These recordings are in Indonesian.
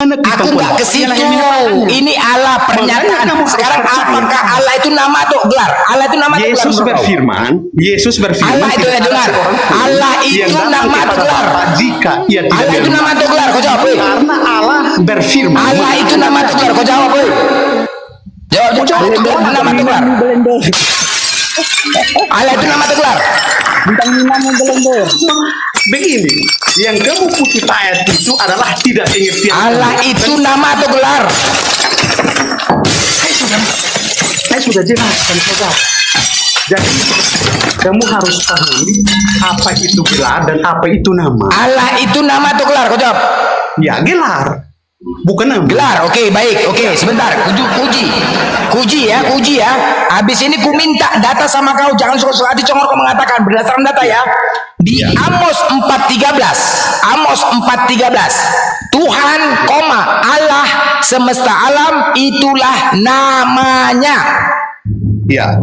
Aku nggak ke situ. Ini Allah pernyataan. Sekarang apakah Allah itu nama atau gelar? Allah itu nama atau gelar? Yesus berfirman. Allah itu gelar. Allah itu nama atau gelar? Jika ia tidak Allah itu nama atau gelar? Kau jawab. Karena Allah berfirman. Allah itu nama atau gelar? Kau jawab. Jawab. Nama atau gelar? Allah itu nama atau gelar? Bintang 5 membelender. Begini, yang kamu kutip ayat itu adalah tidak pengertian. Allah itu nama atau gelar? Saya sudah jelaskan, saudara. Jadi kamu harus pahami apa itu gelar dan apa itu nama. Allah itu nama atau gelar? Kau jawab. Ya, gelar. Bukan nama. Gelar, oke, baik, oke, sebentar, kuji ya. Habis ini ku minta data sama kau, jangan suka-suka hati congor kau mengatakan berdasarkan data ya. Di Amos 4:13, Tuhan, Allah semesta alam itulah namanya. Ya.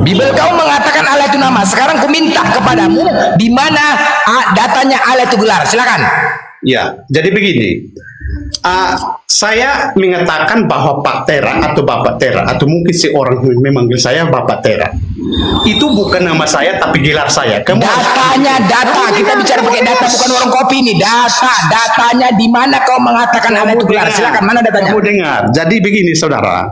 Bibel kau mengatakan Allah itu nama. Sekarang ku minta kepadamu di mana datanya Allah itu gelar. Silakan. Ya, jadi begini. Saya mengatakan bahwa Pak Tera atau Bapak Tera atau mungkin seorang memanggil saya Bapak Tera itu bukan nama saya tapi gelar saya. Datanya data, kita bicara pakai data bukan warung kopi ini. Datanya di mana kau mengatakan Allah itu gelar? Silakan, mana datanya? Kamu dengar. Jadi begini saudara.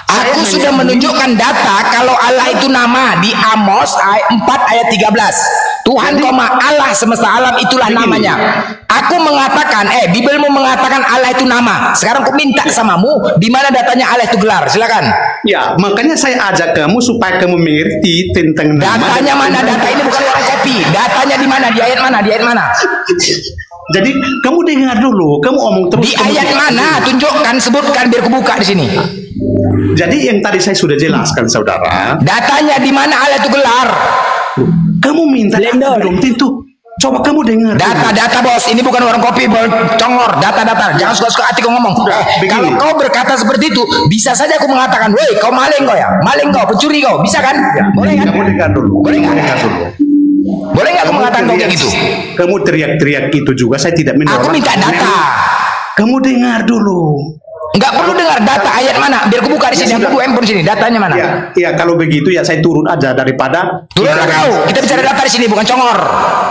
Aku sudah menunjukkan data kalau Allah itu nama di Amos 4:13. Tuhan, Allah semesta alam itulah namanya. Aku mengatakan, Bibelmu mengatakan Allah itu nama. Sekarang aku minta samamu, di mana datanya Allah itu gelar? Silakan. Ya, makanya saya ajak kamu supaya kamu mengerti tentang nama. Datanya mana? Data ini bukan warung kopi. Datanya di mana? Di ayat mana? Di ayat mana? Jadi kamu dengar dulu, kamu omong terus. Di ayat mana? Tunjukkan, sebutkan biar kubuka di sini. Jadi yang tadi saya sudah jelaskan, saudara. Datanya di mana Allah itu gelar? Kamu minta belum tentu. Coba kamu dengar. Data bos, ini bukan warung kopi, congor. Data. Jangan suka-suka hati kau ngomong. Kalau kau berkata seperti itu, bisa saja aku mengatakan, woi, kau maling kau ya, maling kau, pencuri kau, bisa kan? Ya, boleh kan? Kamu dengar dulu. Boleh nggak? Boleh nggak aku mengatakan kau kayak gitu? Kamu teriak-teriak itu juga, saya tidak mendorong. Aku minta data. Kamu dengar dulu. Nggak perlu dengar data ayat mana, biar aku buka di sini. Aku buka handphone sini, datanya mana? Ya, kalau begitu ya saya turun aja daripada. Turun kau. Kita bicara data di sini, bukan congor.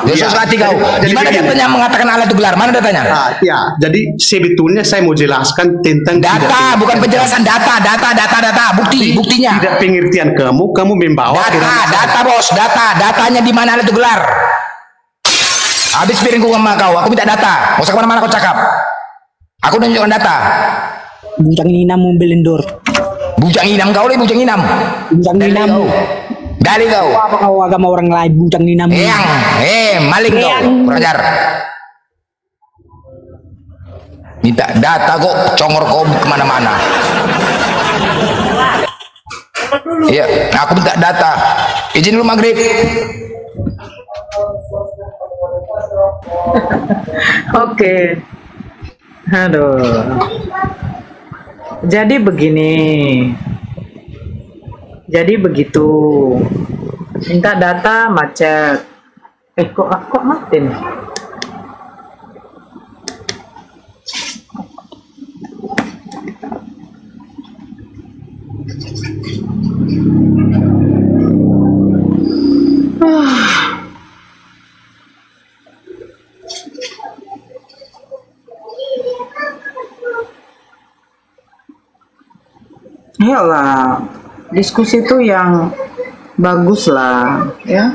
Yesus hati kau. Di mana datanya mengatakan Allah itu gelar? Mana datanya? Ya, jadi sebetulnya saya mau jelaskan tentang data, bukan penjelasan data, buktinya. Tidak pengertian kamu membawa data bos, datanya di mana Allah itu gelar? Habis piringku sama kau, aku minta data. Mau kemana-mana kau cakap. Aku tunjukkan data. Bujang Inam membelendor. Bujang Inam kau nih, Bujang Inam. Bujang Inam. Dari kau. Apa kau agama orang lain, Bujang Inam? Maling kau, belajar. Minta data kok, congor kau kemana-mana. Iya, aku minta data. Izin dulu maghrib. Oke. Aduh. Jadi begini. Jadi begitu. Minta data macet. Kok mati nih? Iyalah, diskusi itu yang bagus lah, ya.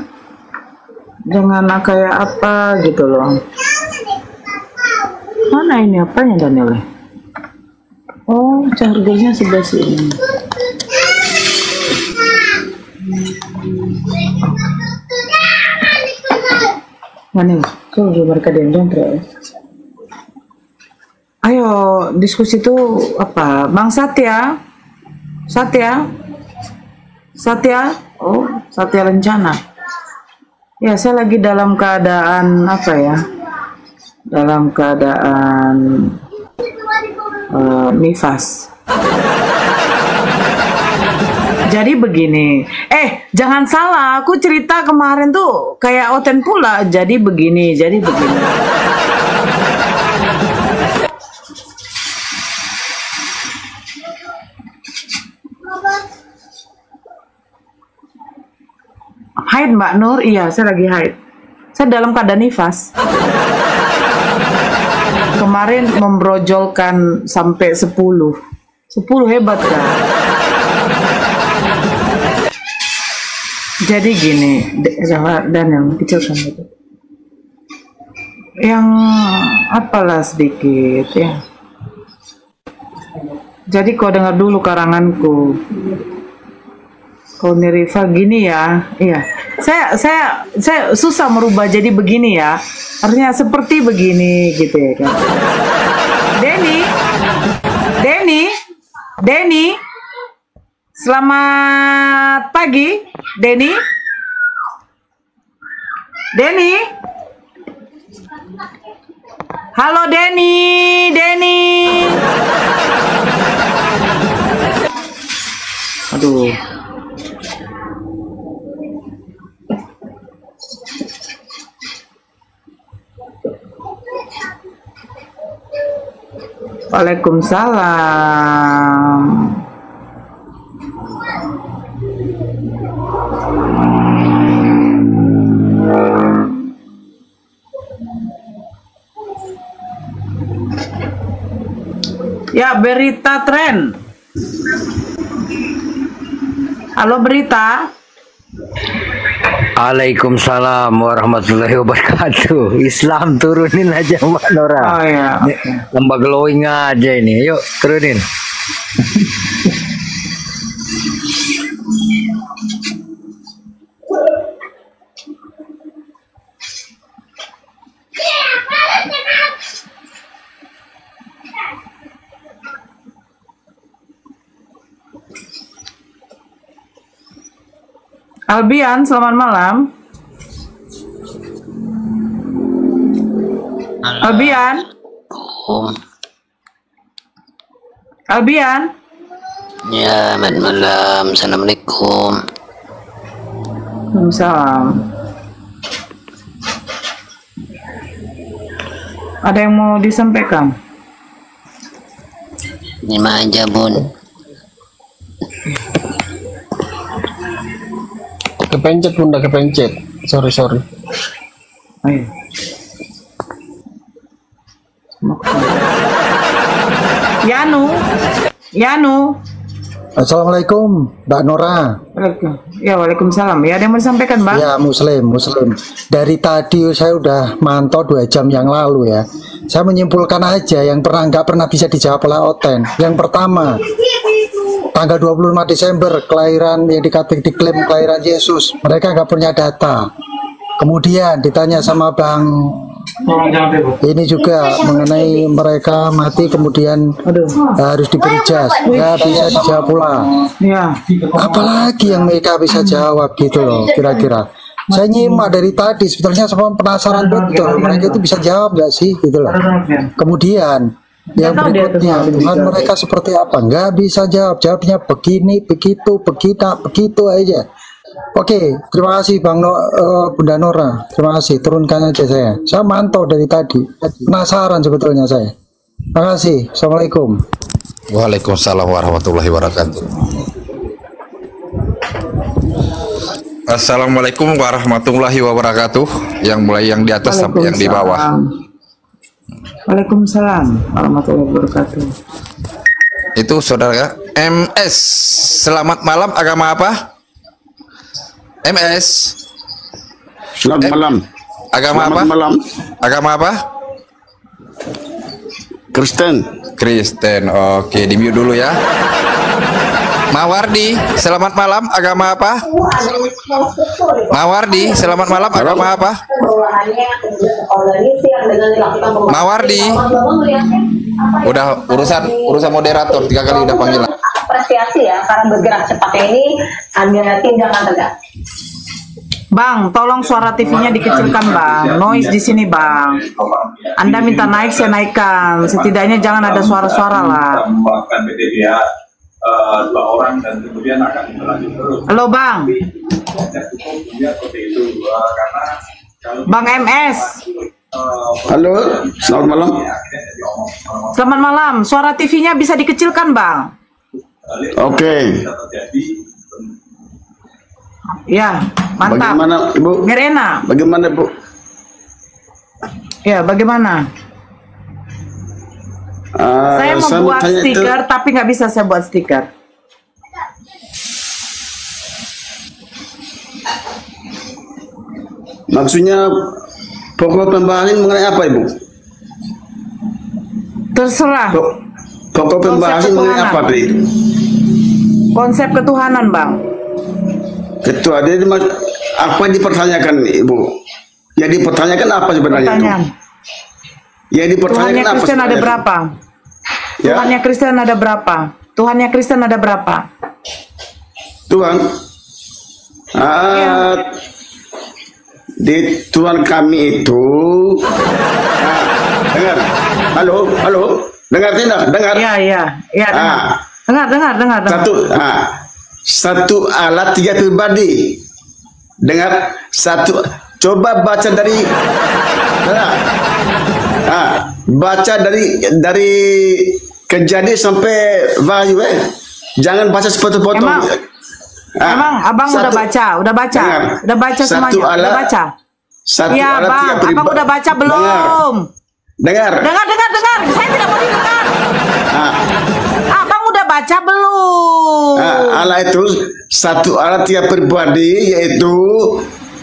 Jangan kayak apa gitu loh. Mana ini apanya Daniel? Oh, chargernya sebelah sini. Mana? Tuh mereka dendong terus. Ayo, diskusi itu apa? Bang Satya? Oh, Satya Lencana. Ya, saya lagi dalam keadaan apa ya? Dalam keadaan nifas. Jadi begini. Jangan salah, aku cerita kemarin tuh kayak Oten pula. Jadi begini. haid Mbak Nur. Iya, saya lagi haid. Saya dalam keadaan nifas. Kemarin membrojolkan sampai 10. 10 hebat kan? Jadi gini, dan yang kecil kan itu. Yang apalah sedikit ya. Jadi kau dengar dulu karanganku. Kau Rifa gini ya, iya. Saya susah merubah jadi begini ya. Artinya seperti begini gitu ya kan. Denny, selamat pagi, Denny. Halo Denny. Aduh. Waalaikumsalam. Ya, berita tren. Halo berita. Waalaikumsalam warahmatullahi wabarakatuh. Islam turunin aja Mbak Nora. Oh ya. Tambah glowing aja ini. Yuk turunin. Albian, selamat malam. Albian. Ya, selamat malam. Assalamualaikum. Waalaikumsalam. Ada yang mau disampaikan? Ini aja, Bun. Kepencet bunda, kepencet. Sorry. Ayo. Yanu. Assalamualaikum, Mbak Nora. Ya, waalaikumsalam. Ya, ada yang mau disampaikan, Bang? Ya, Muslim. Dari tadi saya udah mantau 2 jam yang lalu ya. Saya menyimpulkan aja yang nggak pernah bisa dijawab oleh Oten. Yang pertama, tanggal 25 Desember kelahiran yang diklaim kelahiran Yesus, mereka nggak punya data. Kemudian ditanya sama Bang ini juga mengenai mereka mati kemudian harus diberi jas, nggak bisa dijawab pula. Ya. Apalagi yang mereka bisa jawab gitu loh kira-kira. Saya nyimak dari tadi sebetulnya semua penasaran betul mereka itu bisa jawab nggak sih gitu loh. Kemudian yang berikutnya Tuhan mereka seperti apa, nggak bisa jawabnya begini begitu aja. Oke, terima kasih Bunda Nora, terima kasih, turunkan aja saya mantau dari tadi, penasaran sebetulnya saya. Terima kasih, Assalamualaikum. Waalaikumsalam warahmatullahi wabarakatuh. Assalamualaikum warahmatullahi wabarakatuh. Yang mulai yang di atas sampai yang di bawah. Waalaikumsalam warahmatullahi wabarakatuh. Itu saudara MS. Selamat malam, agama apa? MS. Selamat malam. Agama Selamat apa? Malam. Agama apa? Kristen. Oke, di mute dulu ya. Mawardi, selamat malam, agama apa? Mawardi, selamat malam, agama apa? Mawardi. Udah urusan moderator 3 kali udah panggilan. Apresiasi ya karena bergerak cepatnya ini ada tindakan tegas. Bang, tolong suara TV-nya dikecilkan, Bang. Noise di sini, Bang. Anda minta naik, saya naikkan. Setidaknya jangan ada suara-suara lah. Halo, Bang. Bang MS. Halo, selamat malam. Selamat malam. Suara TV-nya bisa dikecilkan, Bang. Oke. Ya, mantap. Bagaimana Ibu? Mirena. Bagaimana Bu? Ya, bagaimana? Saya mau buat stiker, tapi nggak bisa saya buat stiker. Maksudnya pokok pembahasan mengenai apa Ibu? Terserah. Pokok pembahasan mengenai apa itu? Konsep ketuhanan, Bang. Ketua, jadi apa yang dipertanyakan Ibu? Yang dipertanyakan apa sebenarnya Pertanyaan. itu? Yang dipertanyakan Tuhannya apa Kristen ada sebenarnya? berapa? Ya? Tuhannya Kristen ada berapa? Tuhannya Kristen ada berapa? Tuhan. Di Tuhan kami itu dengar. Halo. Dengar tidak? Dengar. Iya, dengar. Satu alat tiga pribadi. Dengar, satu. Coba baca dari baca dari Kejadian sampai Wahyu Jangan baca sepotong-potong. Emang abang udah baca dengar. udah baca semuanya, udah baca. Iya bang, abang udah baca belum? Dengar. Saya tidak mau dengar. Abang udah baca belum? Allah itu satu Allah tiap pribadi, yaitu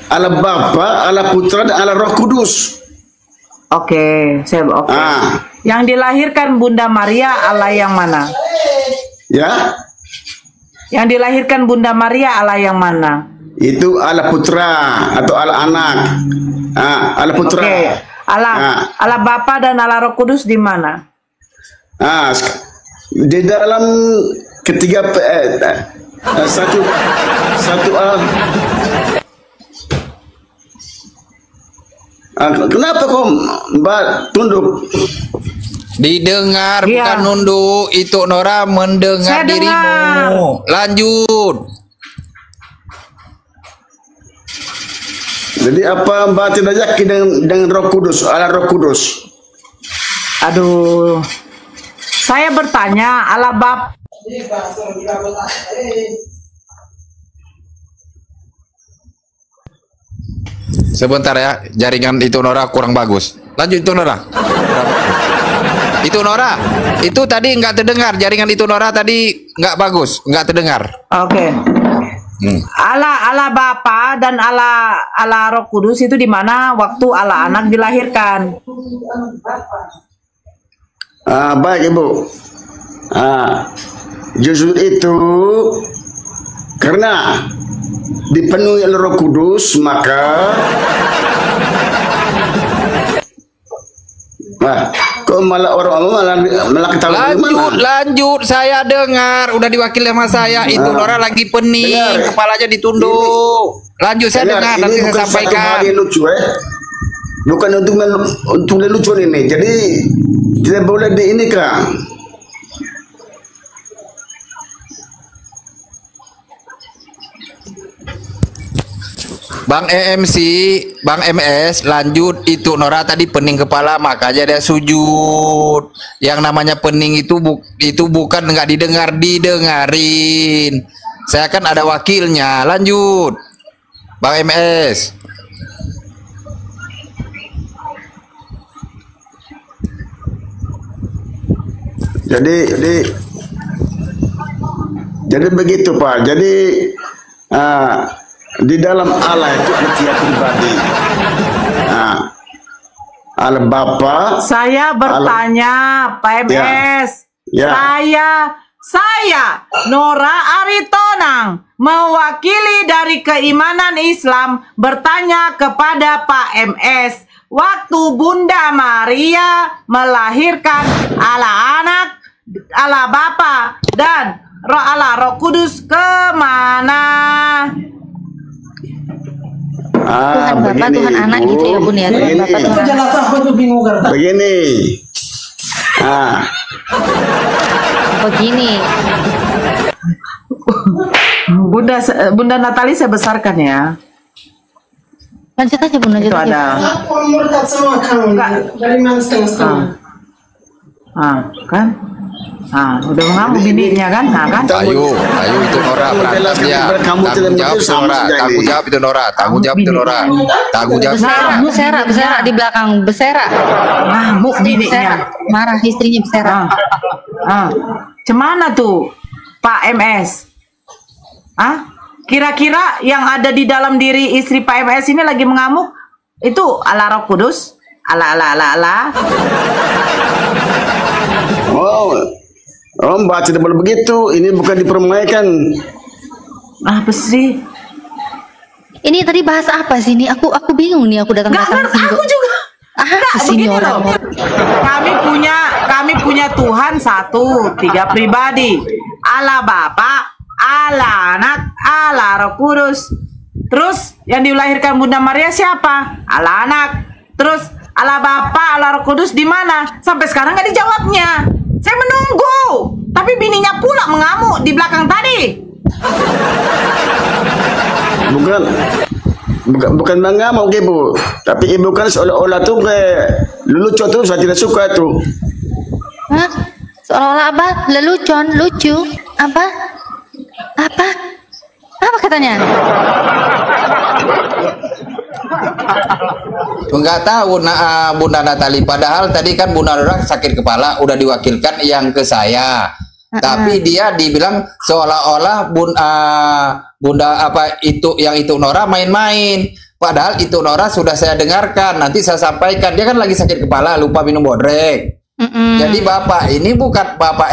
Allah Bapa, Allah Putra, dan Allah Roh Kudus. Oke. Yang dilahirkan Bunda Maria Allah yang mana? Ya. Yang dilahirkan Bunda Maria Allah yang mana? Itu Allah Putra atau Allah Anak. Allah Putra. Allah Bapa dan Allah Roh Kudus di mana? Di dalam ketiga satu kenapa kok Mbak tunduk? Didengar bukan nunduk. Itu Nora mendengar dirimu. Lanjut. Jadi apa Mbak tidak yakin dengan Roh Kudus, Allah Roh Kudus? Aduh, saya bertanya Allah Bapa. Sebentar ya, jaringan itu Nora kurang bagus. Lanjut itu Nora. Itu Nora, itu tadi nggak terdengar. Jaringan itu Nora tadi nggak bagus, nggak terdengar. Oke. Allah Bapa dan Allah Roh Kudus itu di mana waktu Allah Anak dilahirkan? Baik Ibu. Justru itu karena dipenuhi oleh Roh Kudus, maka kok malah orang malah ketawa. Lanjut, saya dengar, udah diwakili sama saya. Itu Nora lagi pening, kepalanya ditunduk. Lanjut, saya dengar, nanti saya sampaikan. Lucu, bukan untuk lucu ini. Jadi tidak boleh di ini kan. Bang EMC, Bang MS, lanjut. Itu Nora tadi pening kepala, makanya dia sujud. Yang namanya pening itu bukan nggak didengarin. Saya kan ada wakilnya. Lanjut, Bang MS. Jadi begitu Pak. Jadi di dalam Allah itu ada tiap pribadi. Allah Bapa. Saya bertanya, Pak MS. Saya Nora Aritonang, mewakili dari keimanan Islam, bertanya kepada Pak MS, waktu Bunda Maria melahirkan Allah Anak, Allah Bapa, dan Allah Roh Kudus kemana? Tuhan Bapa, Tuhan Anak gitu ya Bun ya. Tuhan Bapa, Tuhan Anak. Begini. Bunda Natali saya besarkan ya. Lanjut aja Bunda. Itu ada. Dari mana setengah-setengah? Kan? Nah, udah mengamuk bininya kan? Nah, kan? Ayo itu Nora berantem dia. Tanggung jawab itu Nora. Tanggung jawab itu Nora. Tanggung jawab itu Nora. Tanggung jawab Nora. Beserak di belakang, beserak. Ngamuk bininya. Marah istrinya beserak. Cemana tuh Pak MS? Kira-kira yang ada di dalam diri istri Pak MS ini lagi mengamuk itu ala Roh Kudus? Ala. Oh, Mbak tidak boleh begitu. Ini bukan dipermaikan. Apa sih? Ini tadi bahas apa sih ini? Aku bingung nih, aku datang sini. Aku juga. Kesini orang. Kami punya Tuhan satu, 3 pribadi. Allah Bapa, Allah Anak, Allah Roh Kudus. Terus yang dilahirkan Bunda Maria siapa? Allah Anak. Terus Allah Bapa, Allah Roh Kudus di mana? Sampai sekarang nggak dijawabnya. Saya menunggu, tapi bininya pula mengamuk di belakang tadi. Bukan mengamuk ibu, tapi ibu kan seolah-olah tuh kayak lelucon tuh, saya tidak suka tuh. Hah? Seolah-olah apa? Lelucon, lucu, apa? Apa katanya? Enggak tahu Bunda Natali, padahal tadi kan Bunda Nora sakit kepala udah diwakilkan yang ke saya. Tapi dia dibilang seolah-olah Bunda apa itu yang itu Nora main-main. Padahal itu Nora sudah saya dengarkan, nanti saya sampaikan. Dia kan lagi sakit kepala, lupa minum bodrek. Jadi Bapak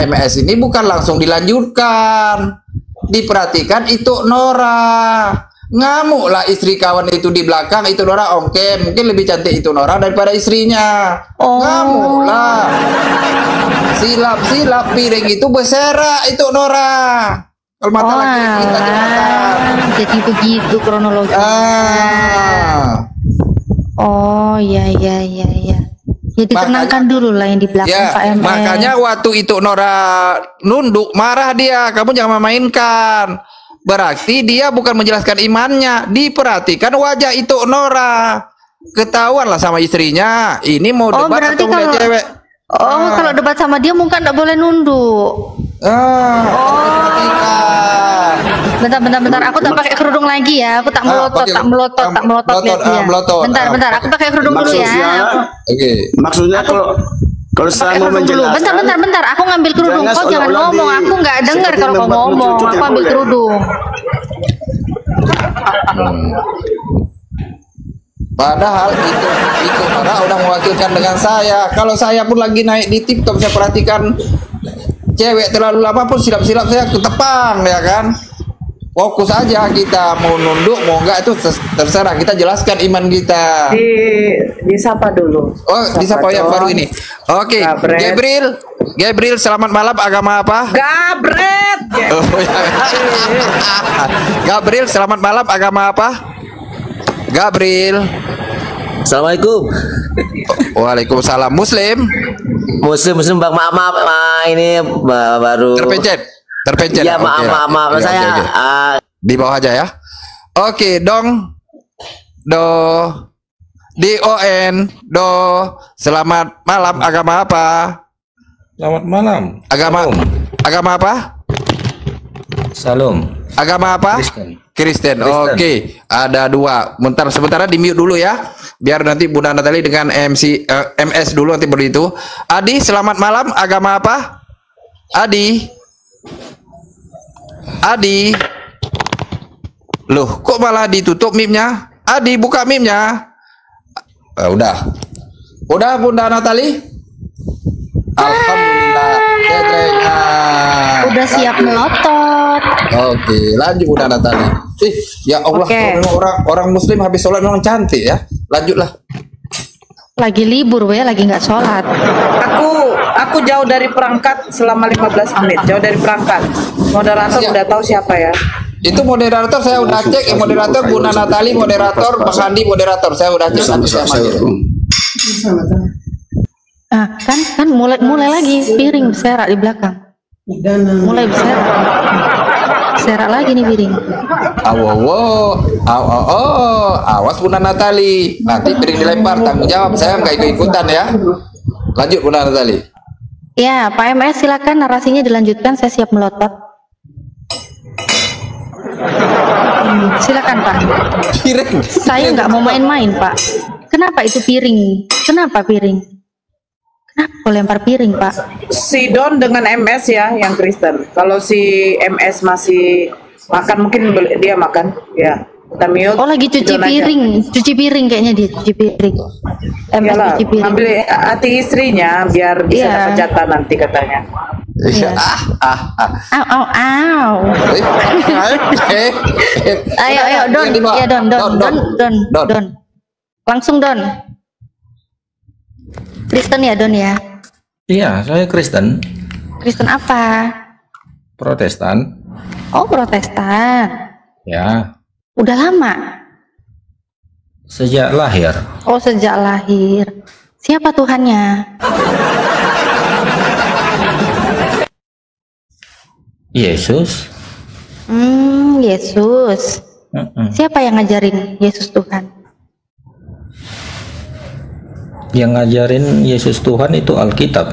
MS ini bukan langsung dilanjutkan. Diperhatikan itu Nora. Ngamuklah istri kawan itu di belakang, itu Nora mungkin lebih cantik itu Nora daripada istrinya. Ngamuklah. Silap piring itu berserak itu Nora. Kalau mata laki kita di belakang. Jadi begitu kronologi. Oh iya. Ya ditenangkan dulu lah yang di belakang ya, Pak MS. Makanya waktu itu Nora nunduk, marah dia. Kamu jangan memainkan. Berarti dia bukan menjelaskan imannya. Diperhatikan wajah itu Nora. Ketahuan lah sama istrinya. Ini mau debat atau mau cewek? Kalau debat sama dia mungkin tidak boleh nunduk. Bentar. Aku tak pakai kerudung lagi ya. Aku tak melotot lihat dia. Bentar. Aku pakai kerudung dulu ya. Oke. Maksudnya kalau saya mau menjelaskan. Bentar. Aku ngambil kerudung. Kau jangan ngomong. Aku nggak dengar kalau kau ngomong. Aku ambil kerudung. Padahal itu Nora udah mewakilkan dengan saya. Kalau saya pun lagi naik di TikTok, saya perhatikan cewek terlalu lama pun silap-silap saya ketepang ya kan. Fokus aja kita, mau nunduk mau enggak itu terserah, kita jelaskan iman kita. Disapa dulu. Disapa yang baru ini. Oke, Gabriel, selamat malam, agama apa? Gabriel, selamat malam, agama apa? Gabriel. Assalamualaikum. Waalaikumsalam. Muslim Bang, maaf, ini baru terpencet. Ya, maaf. Saya di bawah aja ya. Oke, dong. DON. Selamat malam, agama apa? Selamat malam. Agama apa? Salam. Agama apa? Kristen. Oke, ada 2. Sementara di mute dulu ya. Biar nanti Bunda Natali dengan MS dulu nanti baru itu. Adi, selamat malam. Agama apa? Adi. Loh, kok malah ditutup mic-nya? Adi, buka mic-nya. Udah Bunda Natali? Alhamdulillah. Udah siap melotot. Oke, lanjut Bunda Natali. Ya Allah, orang Muslim habis sholat memang cantik ya. Lanjutlah. Lagi libur lagi nggak sholat. Aku jauh dari perangkat selama 15 menit. Jauh dari perangkat. Moderator udah tahu siapa ya? Itu moderator saya udah cek. Moderator Bunda Natali, moderator Bang Andi, moderator saya udah cek. Kan mulai lagi piring berserak di belakang. Mulai berserak. Serak lagi nih piring. Awas Bunda Natali. Nanti piring dilempar, tanggung jawab. Saya nggak ikut-ikutan ya. Lanjut Bunda Natali. Ya, Pak MS silakan narasinya dilanjutkan, saya siap melotot. Silakan Pak. Piring. Saya nggak mau main-main Pak. Kenapa itu piring? Kenapa piring? Kenapa kau lempar piring Pak? Si Don dengan MS ya yang Kristen. Kalau si MS masih makan mungkin dia makan. Ya. Kita mute. Oh lagi cuci piring, cuci piring kayaknya dia cuci piring. MS Iyalah, cuci piring. ambil hati istrinya biar bisa dapat jatah nanti katanya. Iya. Au au au. Ayo Don, ya Don. Langsung Don. Kristen ya Don ya. Iya, saya Kristen. Kristen apa? Protestan. Oh Protestan. Ya, Udah lama. sejak lahir. Oh sejak lahir. Siapa Tuhannya? Yesus. Yesus. Siapa yang ngajarin Yesus Tuhan? Yang ngajarin Yesus Tuhan itu Alkitab.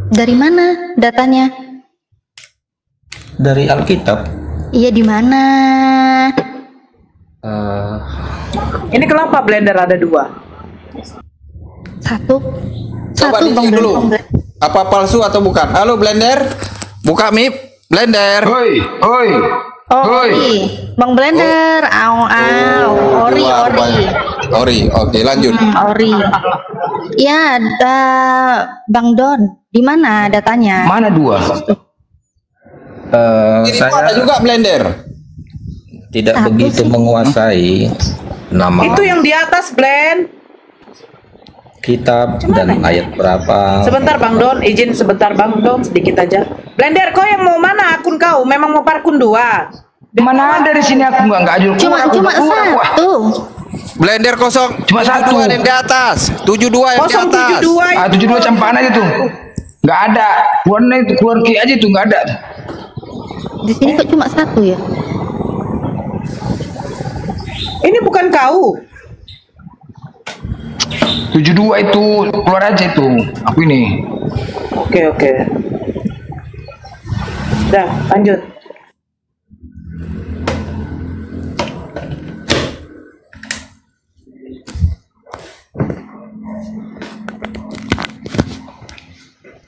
Dari mana datanya? Dari Alkitab. Iya di mana? Ini kenapa blender ada 2? Satu. Coba dicek dulu. Apa palsu atau bukan? Halo Blender. Buka mic. Blender. Hoi. Ori. Bang Blender. Au au. Ori. Oke, lanjut. Ori. Ya, Bang Don. Di mana datanya? Mana 2? Ini ada juga Blender. Tidak begitu menguasai nama Itu yang di atas blend. kitab dan ayat berapa. Sebentar Bang Don, izin sebentar Bang Don sedikit aja. Blender kau yang mau mana akun kau? Memang mau parkun 2. Mana ada di sini aku nggak ajur. Cuma satu. Blender kosong. Cuma 1. Yang di atas. 72 yang di atas. 72 campaan aja tuh. Nggak ada. Warna itu keluar ki aja tuh nggak ada. Di sini kok cuma 1 ya? Ini bukan kau. 72 itu keluar aja itu. Aku ini. Oke. Dah, lanjut.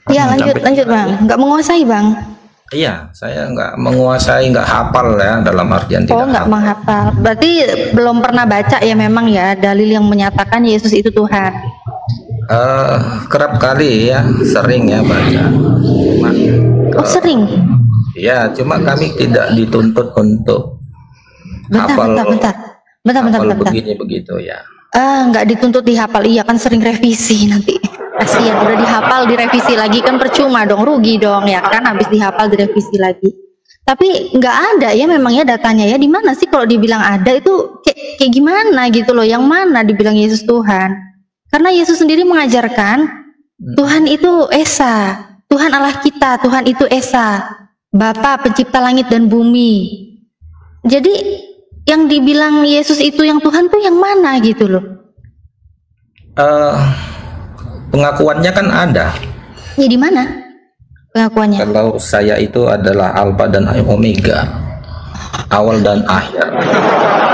Iya lanjut Bang. Nggak menguasai Bang. Iya, saya nggak menguasai, nggak hafal ya, dalam artian tidak nggak menghafal. Berarti belum pernah baca ya memang ya dalil yang menyatakan Yesus itu Tuhan. Kerap kali ya, sering ya baca. Sering? Ya, cuma kami tidak dituntut untuk Bentar. begini begitu ya. Nggak dituntut dihafal, iya kan sering revisi nanti. Kasihan udah dihafal direvisi lagi kan percuma dong, rugi dong ya kan habis dihafal direvisi lagi. Tapi nggak ada ya memangnya datanya ya, di mana sih kalau dibilang ada itu kayak gimana gitu loh, yang mana dibilang Yesus Tuhan? Karena Yesus sendiri mengajarkan Tuhan itu Esa, Tuhan Allah kita, Tuhan itu Esa, Bapa pencipta langit dan bumi. Jadi yang dibilang Yesus itu yang Tuhan tuh yang mana gitu loh? Pengakuannya kan ada. Ya di mana pengakuannya? Kalau saya itu adalah Alfa dan Omega, awal dan akhir.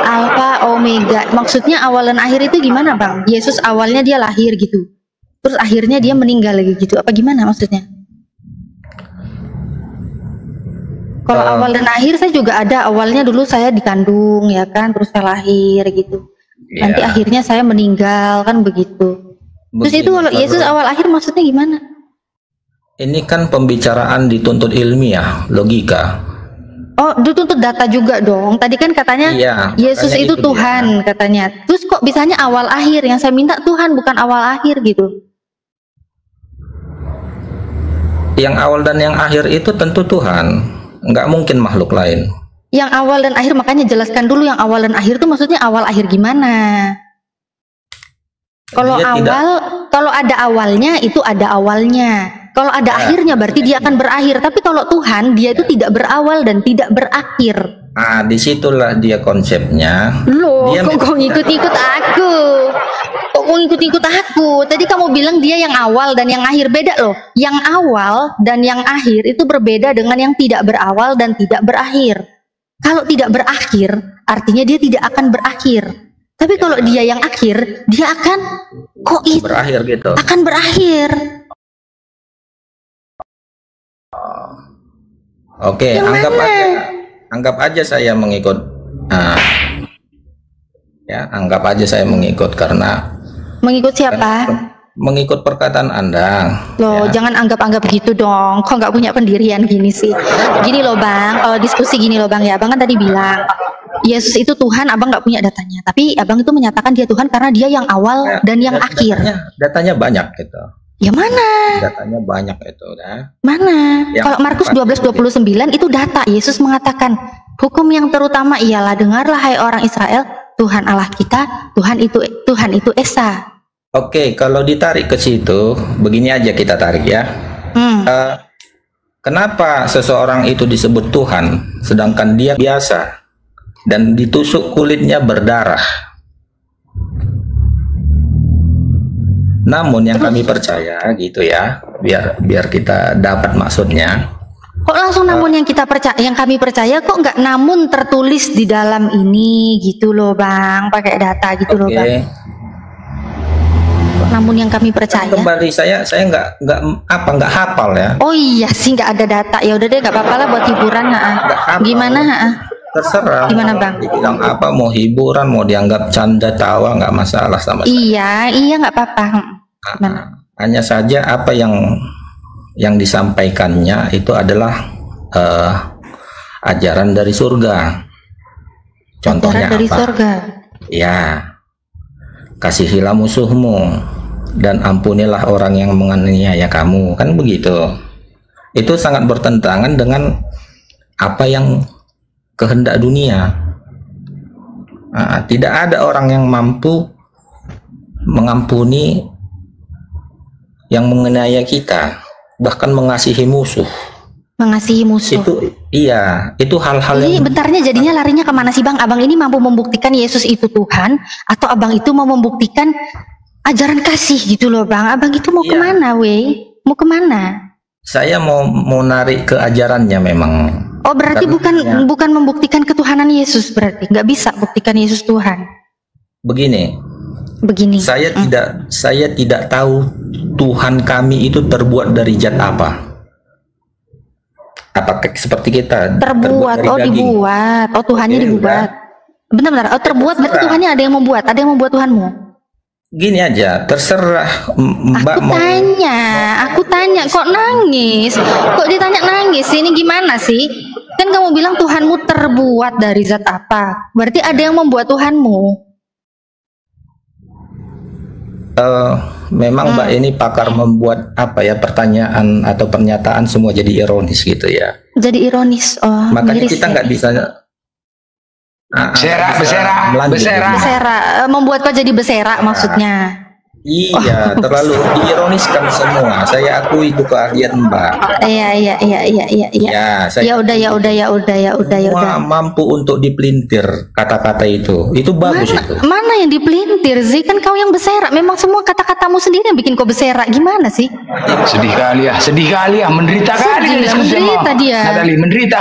Alfa Omega, maksudnya awal dan akhir itu gimana Bang? Yesus awalnya dia lahir gitu, terus akhirnya dia meninggal lagi gitu, apa gimana maksudnya? Kalau awal dan akhir saya juga ada, awalnya dulu saya dikandung ya kan, terus saya lahir gitu, nanti akhirnya saya meninggal kan begitu. Terus itu kalau Yesus awal akhir maksudnya gimana? Ini kan pembicaraan dituntut ilmiah, logika. Oh, dituntut data juga dong. Tadi kan katanya Yesus itu Tuhan katanya. Terus kok bisanya awal akhir? Yang saya minta Tuhan bukan awal akhir gitu. Yang awal dan yang akhir itu tentu Tuhan, nggak mungkin makhluk lain. Yang awal dan akhir, makanya jelaskan dulu yang awal dan akhir itu maksudnya awal akhir gimana? Kalau kalau ada awalnya itu ada awalnya. Kalau ada akhirnya berarti dia akan berakhir. Tapi kalau Tuhan dia itu tidak berawal dan tidak berakhir. Ah, disitulah dia konsepnya. Loh, kok ngikut-ngikut aku? Kok kok ngikut-ngikut aku. Tadi kamu bilang dia yang awal dan yang akhir, beda loh. Yang awal dan yang akhir itu berbeda dengan yang tidak berawal dan tidak berakhir. Kalau tidak berakhir, artinya dia tidak akan berakhir. Tapi kalau dia yang akhir, dia akan berakhir gitu. Akan berakhir. Oke, anggap aja saya mengikut. Ya, anggap aja saya mengikut karena mengikut siapa? Mengikut perkataan Anda. Loh, jangan anggap-anggap gitu dong. Kok nggak punya pendirian gini sih? Gini loh Bang, kalau diskusi gini loh Bang ya. Abang kan tadi bilang Yesus itu Tuhan, Abang nggak punya datanya. Tapi Abang itu menyatakan dia Tuhan karena dia yang awal dan yang akhir. Datanya banyak gitu. Ya mana? Datanya banyak itu, ya. Mana? Kalau Markus 12:29 itu data. Yesus mengatakan, hukum yang terutama ialah, dengarlah hai orang Israel, Tuhan Allah kita, Tuhan itu Esa. Oke, kalau ditarik ke situ, begini aja kita tarik ya. Kenapa seseorang itu disebut Tuhan, sedangkan dia biasa dan ditusuk kulitnya berdarah? Namun yang kami percaya gitu ya, biar kita dapat maksudnya. Kok langsung namun yang kita percaya, yang kami percaya, kok nggak namun tertulis di dalam ini gitu loh Bang, pakai data gitu loh Bang. Namun yang kami percaya. Kembali saya nggak hafal ya. Oh iya sih, nggak ada data. Ya udah deh, nggak apa-apa lah buat hiburan. Gimana? Terserah. Gimana Bang? Dibilang apa, mau hiburan, mau dianggap canda tawa, nggak masalah sama saya. Iya nggak apa-apa. Hanya saja apa yang disampaikannya itu adalah ajaran dari surga. Contohnya ajaran dari apa? surga. Ya, kasihilah musuhmu dan ampunilah orang yang menganiaya kamu, kan begitu. Itu sangat bertentangan dengan apa yang kehendak dunia. Tidak ada orang yang mampu mengampuni yang menganiaya kita, bahkan mengasihi musuh. Mengasihi musuh. Itu hal-hal yang. Ini bentarnya jadinya larinya kemana sih Bang? Abang ini mampu membuktikan Yesus itu Tuhan, atau abang itu mau membuktikan ajaran kasih gitu loh Bang? Abang itu mau kemana, weh? Mau kemana? Saya mau narik ke ajarannya memang. Oh berarti bukan membuktikan ketuhanan Yesus, berarti nggak bisa buktikan Yesus Tuhan. Begini. Saya tidak tahu Tuhan kami itu terbuat dari zat apa. Apakah seperti kita terbuat dari daging? Dibuat. Oh Tuhannya dibuat. Bentar. Oh terbuat berarti Tuhannya ada yang membuat. Ada yang membuat Tuhanmu. Gini aja, terserah Mbak. Aku tanya, kok nangis? Kok ditanya nangis? Ini gimana sih? Kan kamu bilang Tuhanmu terbuat dari zat apa? Berarti ada yang membuat Tuhanmu. Memang Mbak ini pakar membuat pertanyaan atau pernyataan semua jadi ironis gitu ya. Jadi ironis. Makanya kita nggak bisa beserak. Membuat kok jadi beserak maksudnya. Iya, terlalu diironiskan semua. Saya akui itu keahlian Mbak. Iya. Ya udah. Mampu untuk dipelintir kata-kata itu. Itu bagus itu. Mana yang dipelintir sih? Kan kau yang beserak. Memang semua kata-katamu sendiri yang bikin kau beserak. Gimana sih? Sedih kali ya, menderita kali. Menderita dia.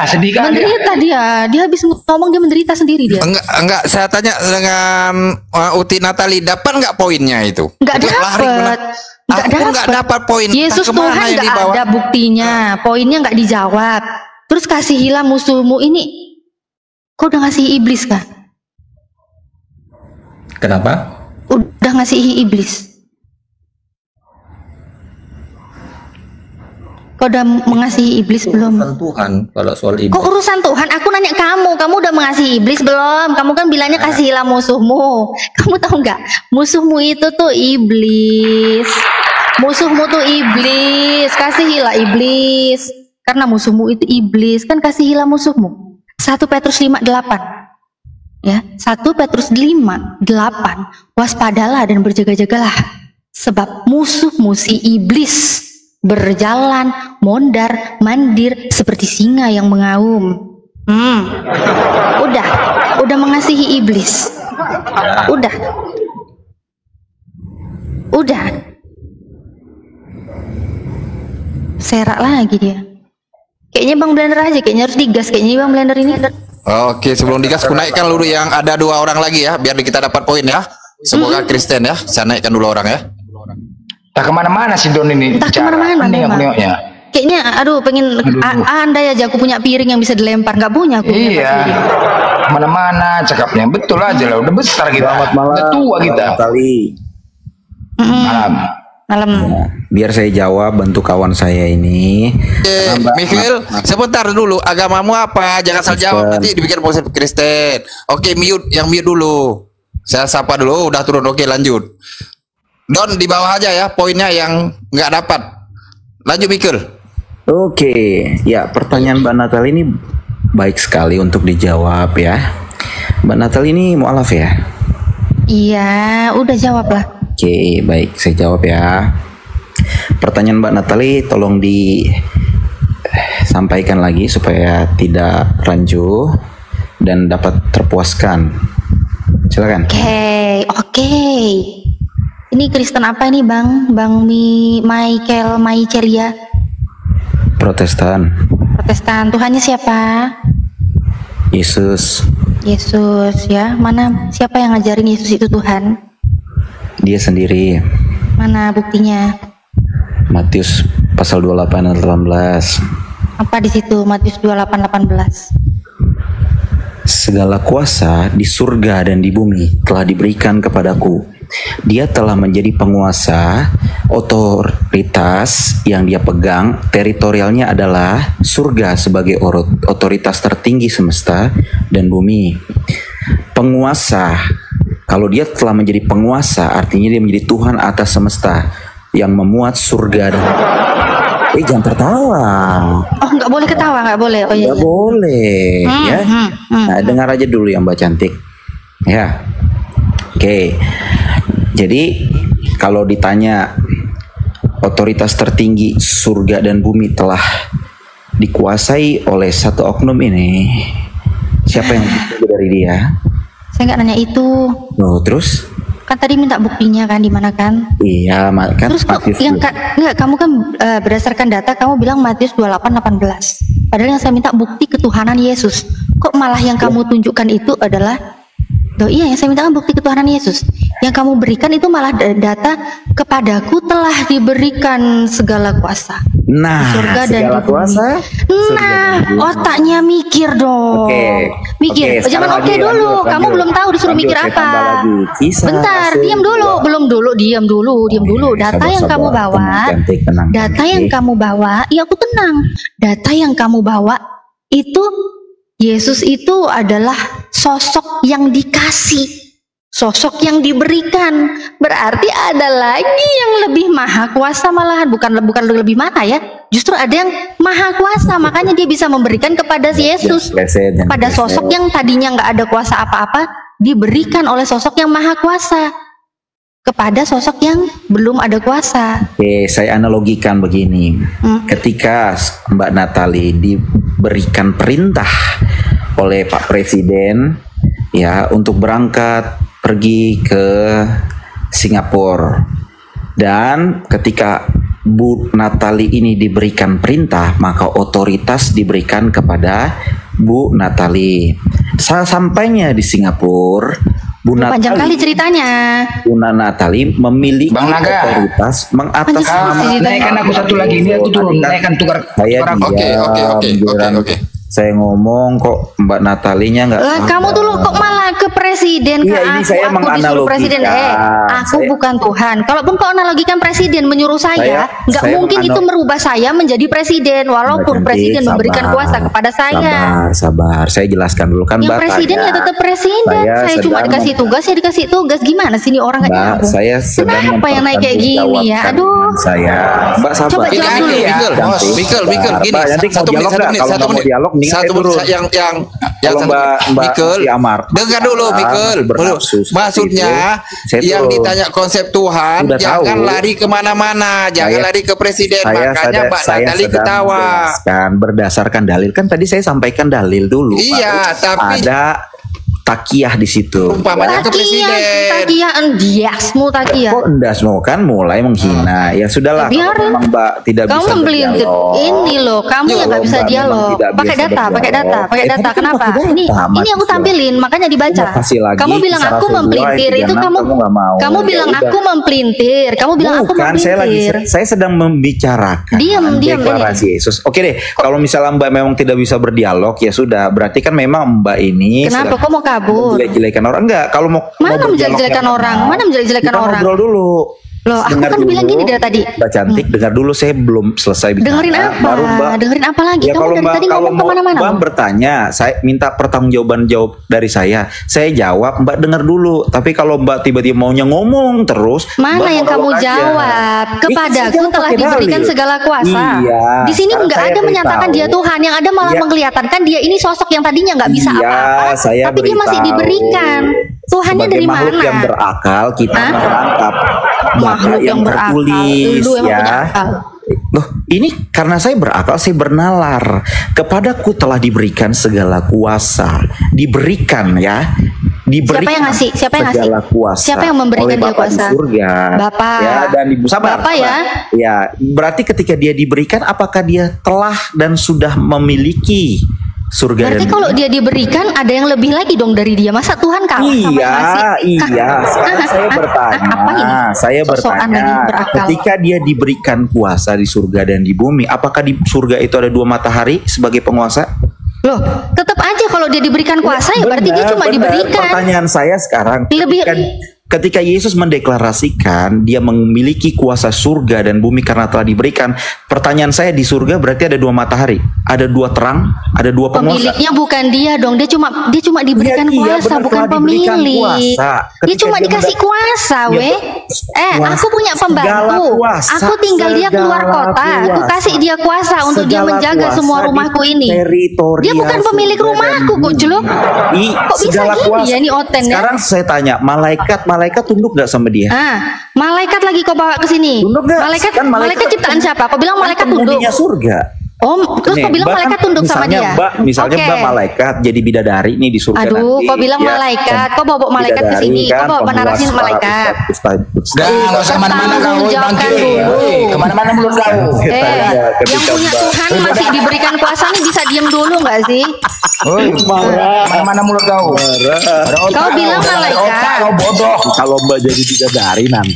Sedih kali. Menderita dia. Dia habis ngomong dia menderita sendiri dia. Enggak. Saya tanya dengan Uti Natali, dapat nggak poinnya itu? Nggak dapat poin. Yesus Tuhan nggak ada buktinya, poinnya nggak dijawab. Terus kasihilah musuhmu ini, kau udah ngasihi iblis kah? Kenapa? Udah ngasihi iblis. Kau udah mengasihi iblis belum? Urusan Tuhan kalau soal iblis. Kok urusan Tuhan? Aku nanya kamu udah mengasihi iblis belum? Kamu kan bilangnya kasihilah musuhmu. Kamu tahu nggak? Musuhmu itu tuh iblis. Musuhmu tuh iblis. Kasihilah iblis. Karena musuhmu itu iblis, kan kasihilah musuhmu. 1 Petrus 5:8. Ya, 1 Petrus 5:8. Waspadalah dan berjaga-jagalah, sebab musuhmu si iblis berjalan mondar mandir seperti singa yang mengaum. Udah mengasihi iblis. Udah. Udah. Serak lagi dia. Kayaknya Bang Blender aja, kayaknya harus digas kayaknya Bang Blender ini. Oke, sebelum digas, aku naikkan dulu yang ada 2 orang lagi ya, biar kita dapat poin ya. Semoga Kristen ya, saya naikkan dulu orang ya. Tak kemana-mana si Don ini. Entah kemana-mana memang. Kayaknya, aduh pengen andai aja aku punya piring yang bisa dilempar, nggak punya aku. Iya. Mana-mana cakapnya, betul aja lah, udah besar kita. Udah tua kita. Kali. Malam. Malam. Ya, biar saya jawab, bantu kawan saya ini. Mikhail, sebentar dulu, agamamu apa? Jangan asal jawab, nanti dibikin posisi Kristen. Oke, mute, yang mute dulu. Saya sapa dulu, udah turun. Oke, lanjut. Don di bawah aja ya, poinnya yang nggak dapat. Lanjut Mikhail. Oke, ya pertanyaan Mbak Natal ini baik sekali untuk dijawab ya. Mbak Natal ini mualaf ya? Iya, udah jawab lah. Oke, baik, saya jawab ya. Pertanyaan Mbak Natali tolong disampaikan lagi supaya tidak rancu dan dapat terpuaskan. Silakan. Oke. Ini Kristen apa ini Bang? Bang Michaelia. Protestan. Tuhannya siapa? Yesus. Yesus ya. Mana siapa yang ngajarin Yesus itu Tuhan? Dia sendiri. Mana buktinya? Matius pasal 28 dan 18. Apa di situ Matius 28:18? Segala kuasa di surga dan di bumi telah diberikan kepadaku. Dia telah menjadi penguasa, otoritas yang dia pegang, teritorialnya adalah surga sebagai otoritas tertinggi semesta dan bumi. Penguasa, kalau dia telah menjadi penguasa, artinya dia menjadi Tuhan atas semesta yang memuat surga dan jangan tertawa. Oh, nggak boleh ketawa, nggak boleh. Oh iya. Nggak boleh, ya. Nah, dengar aja dulu yang Mbak Cantik. Ya, oke. Jadi kalau ditanya otoritas tertinggi surga dan bumi telah dikuasai oleh satu oknum ini, siapa yang lebih dari dia? Saya nggak nanya itu. Oh, terus? Kan tadi minta buktinya kan, di mana kan? Iya, kan. Terus kok yang enggak, kamu kan berdasarkan data kamu bilang Matius 28:18. Padahal yang saya minta bukti ketuhanan Yesus. Kok malah yang kamu tunjukkan itu adalah iya, yang saya minta kan bukti ketuhanan Yesus. Yang kamu berikan itu malah data kepadaku telah diberikan segala kuasa. Nah, surga dan segala kuasa. Nah, otaknya mikir dong. Mikir. Jangan dulu. Kamu belum tahu disuruh mikir apa. Bentar, diam dulu. Diam dulu. Data yang kamu bawa, iya aku tenang. Data yang kamu bawa itu Yesus itu adalah sosok yang dikasih, sosok yang diberikan. Berarti ada lagi yang lebih maha kuasa, malahan bukan lebih mana ya, justru ada yang maha kuasa, makanya dia bisa memberikan kepada Yesus, pada sosok yang tadinya nggak ada kuasa apa-apa, diberikan oleh sosok yang maha kuasa kepada sosok yang belum ada kuasa. Oke, saya analogikan begini. Ketika Mbak Natali diberikan perintah oleh Pak Presiden ya untuk berangkat pergi ke Singapura, dan ketika Bu Natali ini diberikan perintah, maka otoritas diberikan kepada Bu Natali. Sampainya di Singapura, Bu Natali, panjang kali ceritanya. Bu Natali memiliki otoritas mengatasnamakan. Naikkan aku satu lagi, ini aku turun. Naikkan tukar. Oke. Saya ngomong kok Mbak Natalinya nggak. Kamu dulu kok malah ke presiden? Iya, ini saya menganalogikan. Presiden. Aku bukan Tuhan. Kalaupun kau analogikan presiden menyuruh saya, nggak mungkin itu merubah saya menjadi presiden, walaupun presiden memberikan kuasa kepada saya. Sabar. Saya jelaskan dulu kan. Yang presiden ya tetap presiden. Saya cuma dikasih tugas, Gimana sih ini orang nggak nyambung? Saya sedang apa yang naik kayak gini ya? Aduh. Mbak sabar. Coba jawab dulu ya. Mikkel, gini. Nanti kalau mau dialog yang Mbak Amar. Dengar dulu Mikkel. Maksudnya yang ditanya konsep Tuhan, jangan lari kemana-mana, jangan lari ke presiden. Makanya Mbak Natali ketawa. Berdasarkan dalil kan tadi saya sampaikan dalil dulu. Iya, tapi ada takiyah di situ. Umpamanya ke presiden. Takian diasmu takian. Kok endasmu kan mulai menghina. Ya sudahlah, Ya, kalau biarin. memang Mbak tidak Kamu bisa mempelintir berdialog. ini loh, kamu yang nggak bisa Mbak memang dialog. tidak Pakai biasa data, pakai data, berdialog. pakai data. Tadi kan Kenapa? pakai data, Ini aku Mas. tampilin, makanya dibaca. Mau kasih lagi Kamu bilang secara aku visual mempelintir, ayat itu 36, kamu nggak mau. kamu Ya bilang udah. aku mempelintir, kamu bilang aku Bukan, mempelintir. saya sedang membicarakan Diam, deklarasi Yesus. Oke deh, kalau misalnya Mbak memang tidak bisa berdialog, ya sudah. Berarti kan memang Mbak ini Kenapa? Kok mau kabur? jelek-jelekan orang. Enggak, kalau mau Mana mau berdialog menjelek-jelekan yang orang? tenang, Mana menjelek-jelekan kita orang? ngobrol dulu. Loh, aku Dengar kan bilang dulu. gini dari tadi. Mbak Cantik, dengar dulu, saya belum selesai bicara. Dengerin apa? Baru Mbak. Dengerin apa lagi? Ya, Kamu kalau dari Mbak, tadi kalau ngomong mau kemana-mana. Mbak bertanya, saya minta pertanggungjawaban dari saya jawab, Mbak dengar dulu. Tapi kalau Mbak tiba-tiba maunya ngomong terus, Mana Mbak yang kamu monolog aja. jawab? Saya Kepadaku jawab telah pakai diberikan dalil. segala kuasa. Iya. Di sini Sekarang nggak saya ada menyatakan beritahu. dia Tuhan, yang ada malah Iya. mengkelihatankan dia ini sosok yang tadinya nggak bisa Iya, apa-apa, saya tapi dia masih beritahu. diberikan. Tuhannya Sebagai dari makhluk mana? yang berakal, kita Hah? menangkap data Makhluk yang yang berakal. tertulis Lu emang ya. punya akal. Loh, ini karena saya berakal, saya bernalar. Kepadaku telah diberikan segala kuasa. Diberikan ya. Diberikan Siapa yang ngasih? Siapa yang ngasih? segala kuasa. Siapa yang memberikan oleh dia Bapa kuasa? di surga. Bapak. Ya, dan ibu sabar. Bapak ya. Ya, berarti ketika dia diberikan, apakah dia telah dan sudah memiliki surga Berarti dan kalau dia diberikan ada yang lebih lagi dong dari dia. Masa Tuhan kalah sama yang ngasih? Iya. Sekarang saya bertanya, Apa ini? saya Sok-sokan lagi bertanya, berakal. ketika dia diberikan kuasa di surga dan di bumi, apakah di surga itu ada dua matahari sebagai penguasa? Loh, tetap aja kalau dia diberikan kuasa ya berarti dia cuma Benar. diberikan. Pertanyaan saya sekarang, Lebih- ketika Yesus mendeklarasikan dia memiliki kuasa surga dan bumi karena telah diberikan, pertanyaan saya, di surga berarti ada dua matahari, ada dua terang, ada dua penguasa. Pemiliknya bukan dia dong, dia cuma diberikan Iya, kuasa, benar, bukan telah diberikan pemilik. kuasa. Dia Ketika cuma dia dikasih kuasa, Ya, weh. kuasa, Aku punya pembantu. segala kuasa, Aku tinggal dia keluar segala kota. Aku kuasa. kasih dia kuasa untuk dia Segala menjaga kuasa semua di rumahku ini. teritorial Dia bukan pemilik surga rumahku, dan kok jelek. bumi. Kok bisa Segala gini kuasa. ya ini Oten ya? Sekarang saya tanya, malaikat tunduk gak sama dia? Malaikat lagi kau bawa ke sini. Malaikat, Kan malaikat ciptaan siapa? Kau bilang malaikat tunduk. Penghuninya surga. Oh, terus Nih, kau bilang Mbak malaikat kan tunduk sama dia. Misalnya Oke. Mbak malaikat jadi bidadari nih di surga Aduh, nanti. kau bilang malaikat, kau bawa malaikat ke sini, kau bawa penarasin malaikat. Nggak usah kemana-mana kau, Jawabkan bangke. dulu. Kemana-mana mulut kau. Yang punya Tuhan masih diberikan kuasa nih bisa diam dulu nggak sih? Kemana-mana mulut kau. Kau bilang malaikat. Kau bodoh. Kalau Mbak jadi bidadari nanti.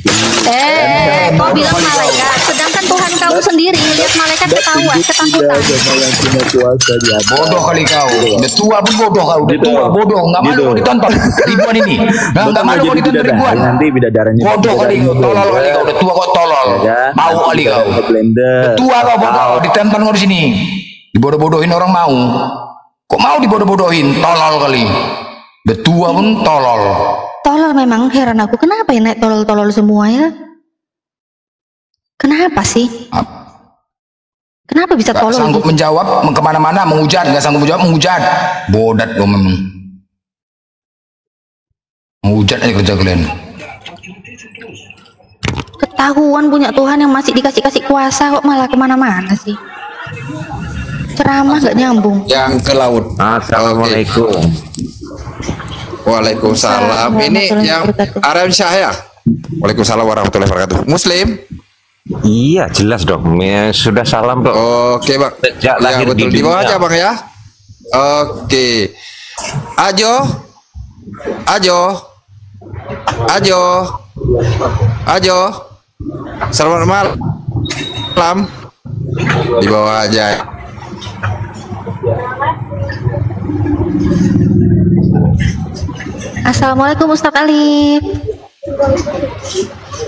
Kau bilang malaikat, sedangkan Tuhan kamu sendiri melihat malaikat ketawa, ketakutan. Yang punya kuasa dia. Bodoh kali kau. Udah tua pun bodoh kau. Udah tua bodoh. Nggak malu kau ditonton ribuan ini. Nggak malu kau ditonton ribuan. Nanti bidadaranya. Bodoh kali kau. Tolol kali kau. Udah tua kau tolol. Mau kali kau. Blender. Udah tua kau bodoh. Ditonton kau di sini. Dibodoh-bodohin orang mau. Kok mau dibodoh-bodohin? Tolol kali. Udah tua pun tolol. Tolol memang, heran aku. Kenapa ya naik tolol-tolol semua ya? Kenapa sih? Kenapa bisa Gak tolol sanggup gitu? menjawab kemana-mana, menghujat. Gak sanggup menjawab, menghujat. Bodat kau memang. Menghujat aja kerja kalian. Ketahuan punya Tuhan yang masih dikasih-kasih kuasa kok malah kemana-mana sih? Ceramah gak nyambung. Yang ke laut. Assalamualaikum. Waalaikumsalam. Ini yang Arab Syah ya? Waalaikumsalam warahmatullahi wabarakatuh. Muslim? Iya, jelas dong. Ya, sudah salam kok. Oke, Bang. Sejak Ya, lahir betul. di Di bawah dunia. aja, Bang ya. Oke. Ajo. Ajo. Ajo. Ajo. Selamat malam. Di bawah aja. Assalamualaikum Ustadz Alif.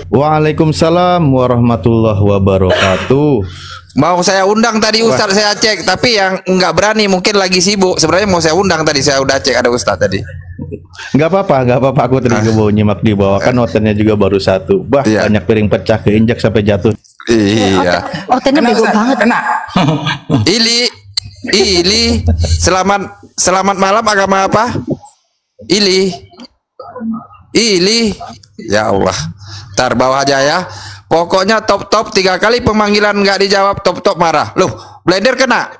Waalaikumsalam warahmatullahi wabarakatuh. Mau saya undang tadi Ustadz, saya cek, tapi yang nggak berani mungkin lagi sibuk. Sebenarnya mau saya undang tadi, saya udah cek ada Ustadz tadi. Nggak apa-apa. Aku tadi ke bawah nyimak di bawah, kan hotelnya juga baru satu. Bah, banyak piring pecah, keinjak sampai jatuh. Iya. Otennya bego banget. Ili, selamat malam, agama apa? Ili, ya Allah. Ntar bawah aja ya. Pokoknya top 3 kali pemanggilan nggak dijawab, top marah. Loh, blender kena.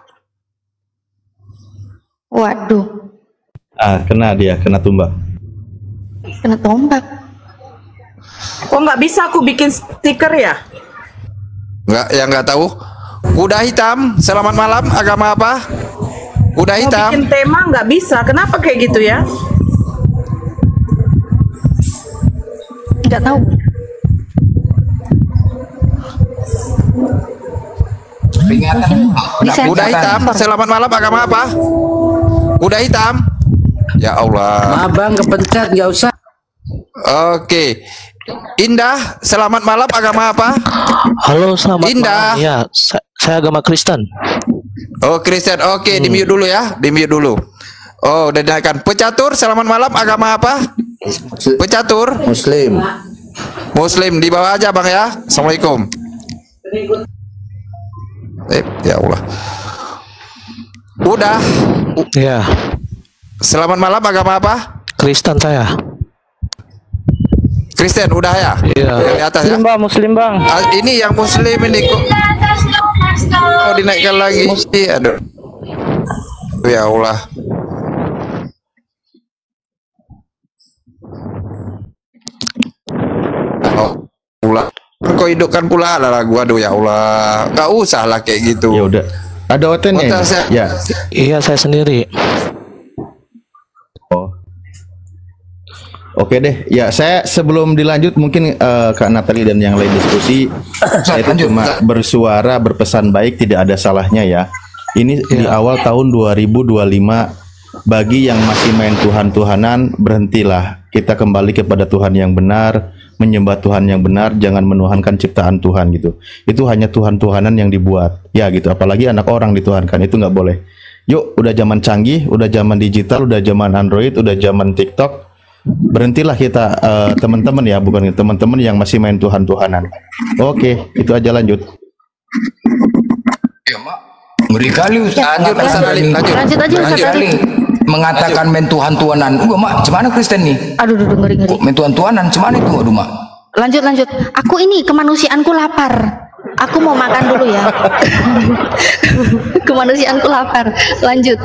Waduh. Kena dia, kena tumbak. Kena tombak. Kok nggak bisa aku bikin stiker ya? Nggak tahu. Kuda hitam, selamat malam, agama apa? Kuda Mau hitam. bikin tema nggak bisa. Kenapa kayak gitu ya? Nggak tahu. Kuda hitam, selamat malam, agama apa? Kuda hitam. Ya Allah. Abang kepencet, nggak usah. Oke. Indah, selamat malam, agama apa? Halo, selamat Indah. malam. Ya, saya agama Kristen. Oh, Kristen. Oke, di mute dulu ya. Di mute dulu. Oh, udah dinaikkan. Pecatur, selamat malam, agama apa? Pecatur. Muslim. Muslim, di bawah aja, Bang ya. Assalamualaikum. Ya Allah. Udah. Ya. Selamat malam, agama apa? Kristen saya. Kristen, udah ya? Iya. Di atas ya? Muslim bang. Ini yang Muslim ini kok. Oh, dinaikkan lagi. Aduh. Ya Allah. Oh, pula. Kau hidupkan pula lah gua, aduh ya Allah. Gak usah lah kayak gitu. Ya udah. Ada OTN-nya. Ya. Iya, saya sendiri. Oh. Oke deh, ya saya sebelum dilanjut mungkin Kak Natali dan yang lain diskusi, saya itu cuma bersuara berpesan baik, tidak ada salahnya ya. Ini di awal tahun 2025, bagi yang masih main Tuhan-Tuhanan, berhentilah. Kita kembali kepada Tuhan yang benar, menyembah Tuhan yang benar, jangan menuhankan ciptaan Tuhan gitu. Itu hanya Tuhan-Tuhanan yang dibuat, ya gitu. Apalagi anak orang dituhankan, itu nggak boleh. Yuk, udah zaman canggih, udah zaman digital, udah zaman Android, udah zaman TikTok. Berhentilah kita teman-teman ya, bukan teman-teman yang masih main Tuhan-Tuhanan. Oke, itu aja, lanjut. Ngeri kali Lanjut aja. Mengatakan main Tuhan-Tuhanan. Mak, cuman Kristen nih. Aduh, ngeri. Main Tuhan-Tuhanan, cuman itu aduh, Mak. Lanjut. Aku ini kemanusiaanku lapar. Aku mau makan dulu ya. Kemanusiaanku lapar. Lanjut.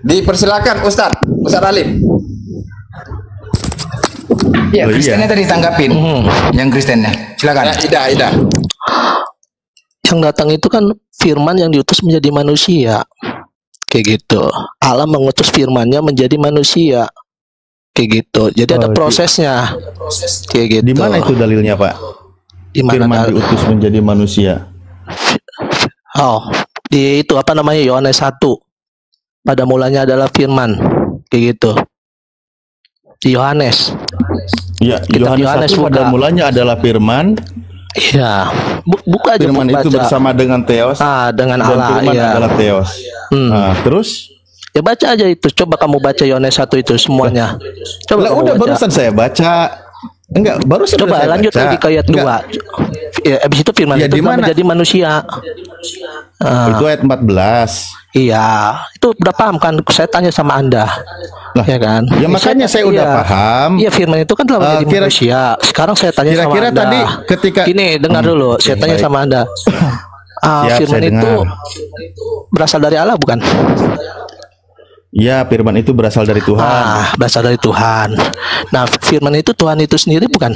Dipersilakan Ustadz Alim. Ya, Kristennya tadi tanggapin. Yang Kristennya. Silakan. Ya, Ida. Yang datang itu kan firman yang diutus menjadi manusia. Kayak gitu. Allah mengutus firman-Nya menjadi manusia. Kayak gitu. Jadi ada prosesnya. Kayak gitu. Di mana itu dalilnya, Pak? Firman diutus menjadi manusia. Oh, di itu apa namanya, Yohanes 1. Pada mulanya adalah firman, kayak gitu. Di Yohanes. Ya, Yohanes 1 pada mulanya adalah firman. Iya. Buka aja. Firman itu bersama dengan Theos. Dengan dan Allah. Firman Ya. adalah Theos. Nah, terus? Ya baca aja itu. Coba kamu baca Yohanes 1 itu semuanya. Coba. Udah barusan saya baca. Enggak, barusan coba saya lanjut baca. lagi ke ayat 2. Ya, habis itu firman Ya, itu di mana? menjadi manusia. Itu ayat 14. Iya, itu udah paham kan? Saya tanya sama Anda. Lah, ya kan? Ya makanya saya udah paham. Iya, firman itu kan telah menjadi manusia. Sekarang saya tanya sama kira-kira Anda. tadi ketika Gini, dengar dulu. Saya tanya sama Anda. Siap, Firman saya itu dengar. berasal dari Allah bukan? Ya, firman itu berasal dari Tuhan. Berasal dari Tuhan. Nah, firman itu Tuhan itu sendiri bukan?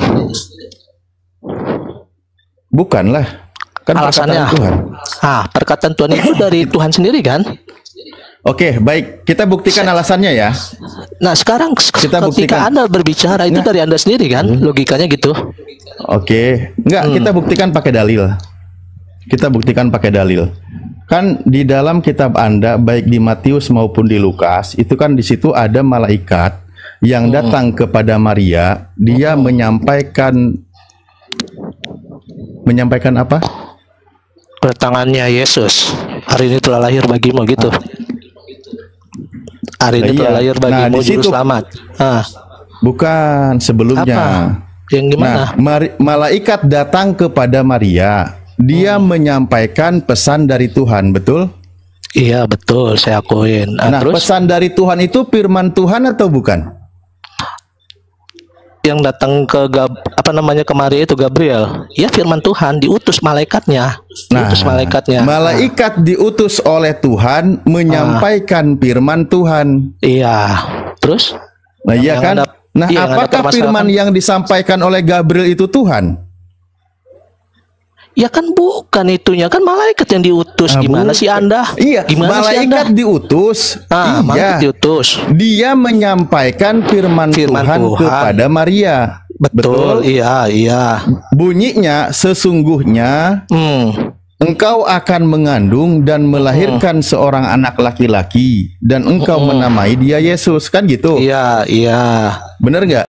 Bukanlah. Kan Alasannya perkataan Tuhan. Perkataan Tuhan itu dari Tuhan sendiri kan? Oke, baik. Kita buktikan alasannya ya. Nah, sekarang ketika buktikan. Anda berbicara itu dari Anda sendiri kan? Logikanya gitu. Oke. Enggak, kita buktikan pakai dalil. Kita buktikan pakai dalil. Kan di dalam kitab Anda, baik di Matius maupun di Lukas, itu kan di situ ada malaikat yang datang kepada Maria. Dia menyampaikan apa? Kedatangannya Yesus. Hari ini telah lahir bagimu gitu. Hari ini telah lahir bagimu juru selamat. Bukan, sebelumnya. Apa? Yang gimana? Nah, malaikat datang kepada Maria. Dia menyampaikan pesan dari Tuhan, betul? Iya, betul, saya akuin. Nah, terus? Pesan dari Tuhan itu firman Tuhan atau bukan? yang datang ke ke Maria itu Gabriel, ya firman Tuhan, diutus malaikatnya. Diutus malaikatnya. Malaikat diutus oleh Tuhan menyampaikan firman Tuhan. Iya. Terus? Nah, iya kan? Apakah firman yang disampaikan oleh Gabriel itu Tuhan? Ya kan bukan itunya, kan malaikat yang diutus. Gimana sih Anda? Iya, gimana malaikat diutus. Malaikat diutus. Dia menyampaikan firman Tuhan kepada Maria. Betul. Iya. Bunyinya sesungguhnya engkau akan mengandung dan melahirkan seorang anak laki-laki dan engkau menamai dia Yesus, kan gitu? Iya. Bener nggak?